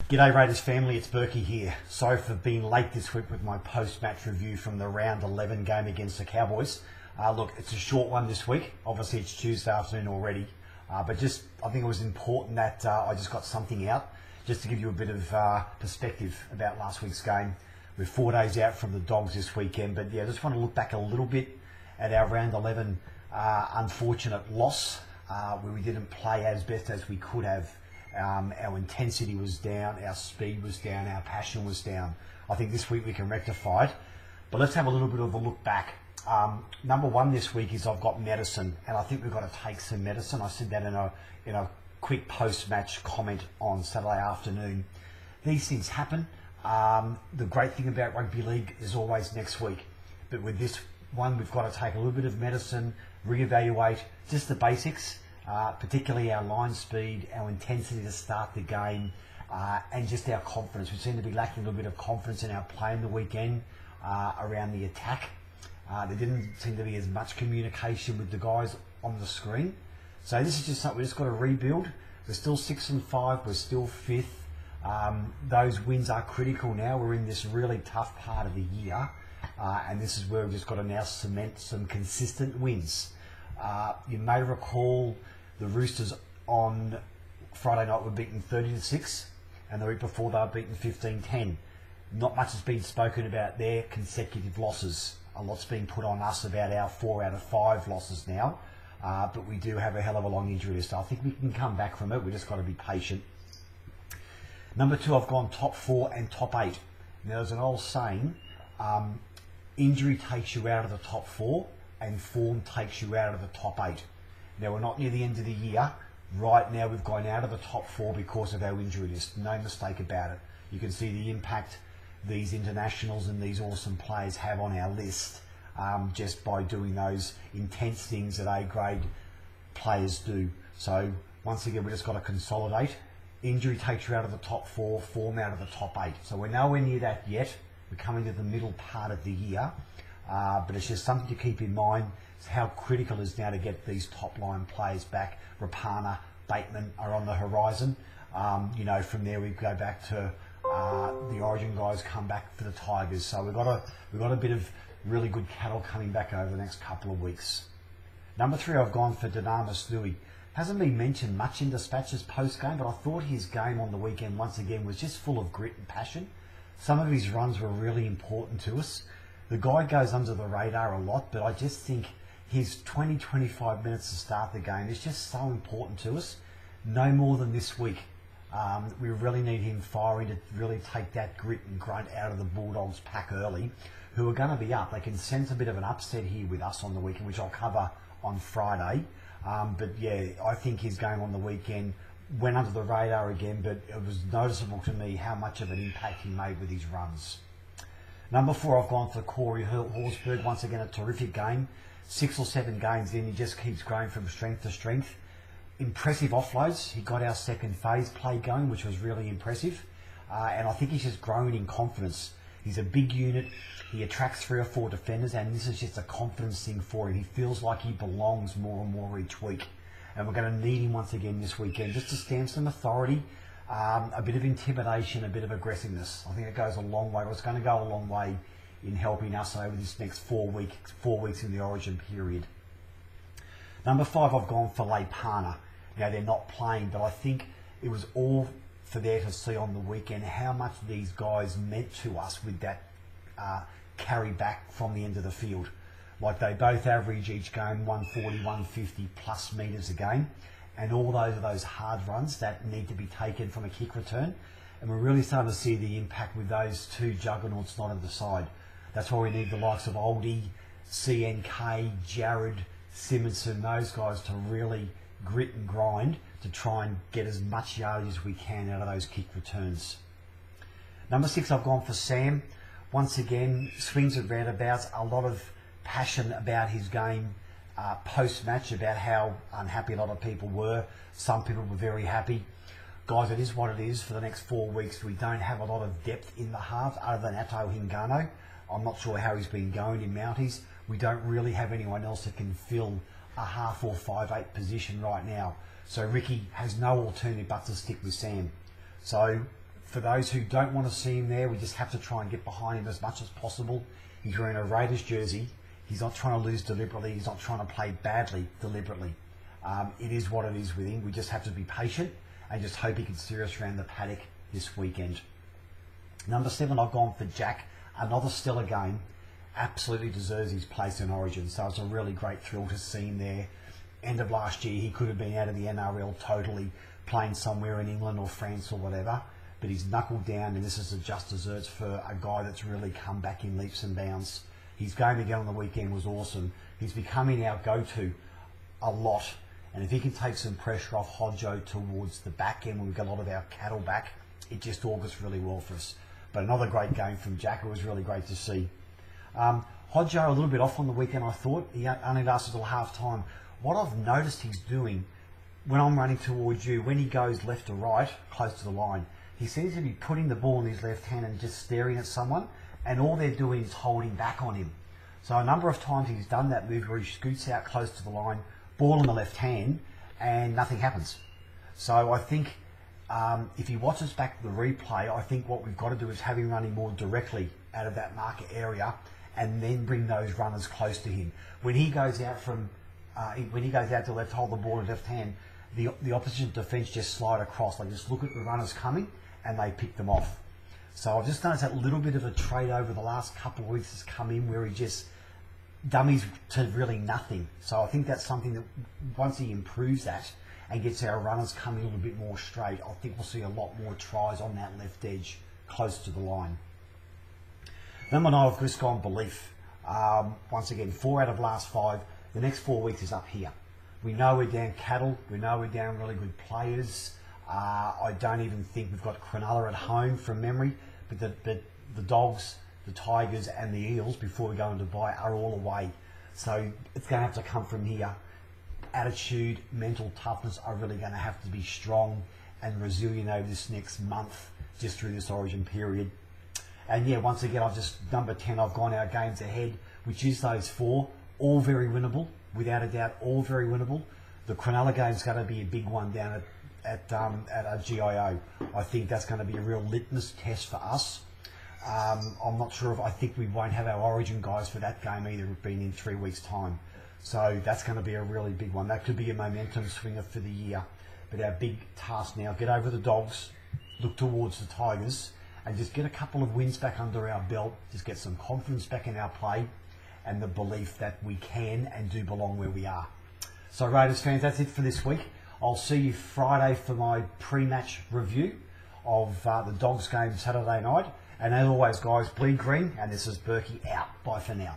G'day Raiders family, it's Bourkeys here. Sorry for being late this week with my post-match review from the round 11 game against the Cowboys. Look, it's a short one this week. Obviously it's Tuesday afternoon already. But I think it was important that I just got something out, just to give you a bit of perspective about last week's game. We're 4 days out from the Dogs this weekend, but yeah, I just want to look back a little bit at our round 11 unfortunate loss, where we didn't play as best as we could have. Our intensity was down, our speed was down, our passion was down. I think this week we can rectify it. But let's have a little bit of a look back. Number one this week is I've got medicine, and I think we've got to take some medicine. I said that in a quick post-match comment on Saturday afternoon. These things happen. The great thing about rugby league is always next week. But with this one, we've got to take a little bit of medicine, reevaluate just the basics. Particularly our line speed, our intensity to start the game, and just our confidence. We seem to be lacking a little bit of confidence in our play in the weekend around the attack. There didn't seem to be as much communication with the guys on the screen. So this is just something we've just got to rebuild. We're still 6 and 5, we're still 5th. Those wins are critical now. We're in this really tough part of the year, and this is where we've just got to now cement some consistent wins. You may recall the Roosters on Friday night were beaten 30-6, and the week before they were beaten 15-10. Not much has been spoken about their consecutive losses. A lot's been put on us about our 4 out of 5 losses now, but we do have a hell of a long injury list. I think we can come back from it. We've just got to be patient. Number 2, I've gone top 4 and top 8. Now, there's an old saying, injury takes you out of the top 4, and form takes you out of the top 8. Now, we're not near the end of the year. Right now, we've gone out of the top 4 because of our injury list. No mistake about it. You can see the impact these internationals and these awesome players have on our list just by doing those intense things that A-grade players do. So, once again, we've just got to consolidate. Injury takes you out of the top 4, form out of the top 8. So, we're nowhere near that yet. We're coming to the middle part of the year. But it's just something to keep in mind. It's how critical it is now to get these top line players back. Rapana, Bateman are on the horizon. From there we go back to the Origin guys come back for the Tigers. So we've got a bit of really good cattle coming back over the next couple of weeks. Number 3, I've gone for Dynamis Louis. Hasn't been mentioned much in Dispatches post game, but I thought his game on the weekend once again was just full of grit and passion. Some of his runs were really important to us. The guy goes under the radar a lot, but I just think his 20-25 minutes to start the game is just so important to us. No more than this week. We really need him firing to really take that grit and grunt out of the Bulldogs pack early, who are going to be up. They can sense a bit of an upset here with us on the weekend, which I'll cover on Friday. But yeah, I think his game on the weekend went under the radar again, but it was noticeable to me how much of an impact he made with his runs. Number 4, I've gone for Corey Horsburgh. Once again, a terrific game. 6 or 7 games in, he just keeps growing from strength to strength. Impressive offloads. He got our second phase play going, which was really impressive. And I think he's just grown in confidence. He's a big unit. He attracts 3 or 4 defenders, and this is just a confidence thing for him. He feels like he belongs more and more each week. And we're going to need him once again this weekend just to stand some authority. A bit of intimidation, a bit of aggressiveness. I think it goes a long way. It's going to go a long way in helping us over this next 4 weeks in the Origin period. Number 5, I've gone for Leipana. Now, they're not playing, but I think it was all for there to see on the weekend how much these guys meant to us with that carry back from the end of the field. Like, they both average each game 140, 150 plus metres a game. And all those hard runs that need to be taken from a kick return. And we're really starting to see the impact with those 2 juggernauts not on the side. That's why we need the likes of Oldie, CNK, Jared, Simonson, those guys to really grit and grind to try and get as much yardage as we can out of those kick returns. Number 6, I've gone for Sam. Once again, swings and roundabouts, a lot of passion about his game. Post-match about how unhappy a lot of people were. Some people were very happy. Guys, it is what it is. For the next 4 weeks, we don't have a lot of depth in the half other than Atto Hingano. I'm not sure how he's been going in Mounties. We don't really have anyone else that can fill a half or 5'8" position right now. So Ricky has no alternative but to stick with Sam. So for those who don't want to see him there, we just have to try and get behind him as much as possible. He's wearing a Raiders jersey. He's not trying to lose deliberately. He's not trying to play badly deliberately. It is what it is with him. We just have to be patient and just hope he can steer us around the paddock this weekend. Number 7, I've gone for Jack. Another stellar game. Absolutely deserves his place in Origin. So it's a really great thrill to see him there. End of last year, he could have been out of the NRL totally, playing somewhere in England or France or whatever. But he's knuckled down, and this is a just desserts for a guy that's really come back in leaps and bounds. His game again on the weekend was awesome. He's becoming our go-to a lot. And if he can take some pressure off Hodjo towards the back end when we get a lot of our cattle back, it just augurs really well for us. But another great game from Jack. It was really great to see. Hodjo a little bit off on the weekend, I thought. He only lasted till half-time. What I've noticed he's doing when I'm running towards you, when he goes left to right, close to the line, he seems to be putting the ball in his left hand and just staring at someone, and all they're doing is holding back on him. So a number of times he's done that move where he scoots out close to the line, ball in the left hand, and nothing happens. So I think if he watches back the replay, I think what we've got to do is have him running more directly out of that marker area, and then bring those runners close to him. When he goes out from, when he goes out to left, hold the ball in left hand, the opposition defence just slide across. They just look at the runners coming and they pick them off. So I've just noticed that little bit of a trade over the last couple of weeks has come in where he just dummies to really nothing. So I think that's something that once he improves that and gets our runners coming a little bit more straight, I think we'll see a lot more tries on that left edge close to the line. Number 9, I've just gone belief. Once again, 4 out of last 5. The next 4 weeks is up here. We know we're down cattle. We know we're down really good players. I don't even think we've got Cronulla at home from memory, but the Dogs, the Tigers and the Eels, before we go into Dubai, are all away. So it's going to have to come from here. Attitude, mental toughness are really going to have to be strong and resilient over this next month, just through this Origin period. And yeah, once again, number 10, I've gone our games ahead, which is those 4, all very winnable, without a doubt, all very winnable. The Cronulla game's going to be a big one down at a GIO. I think that's going to be a real litmus test for us. I'm not sure I think we won't have our Origin guys for that game either, being in 3 weeks' time. So that's going to be a really big one. That could be a momentum swinger for the year. But our big task now, get over the Dogs, look towards the Tigers, and just get a couple of wins back under our belt, just get some confidence back in our play, and the belief that we can and do belong where we are. So Raiders fans, that's it for this week. I'll see you Friday for my pre-match review of the Dogs game Saturday night. And as always, guys, bleed green, and this is Bourkeys out. Bye for now.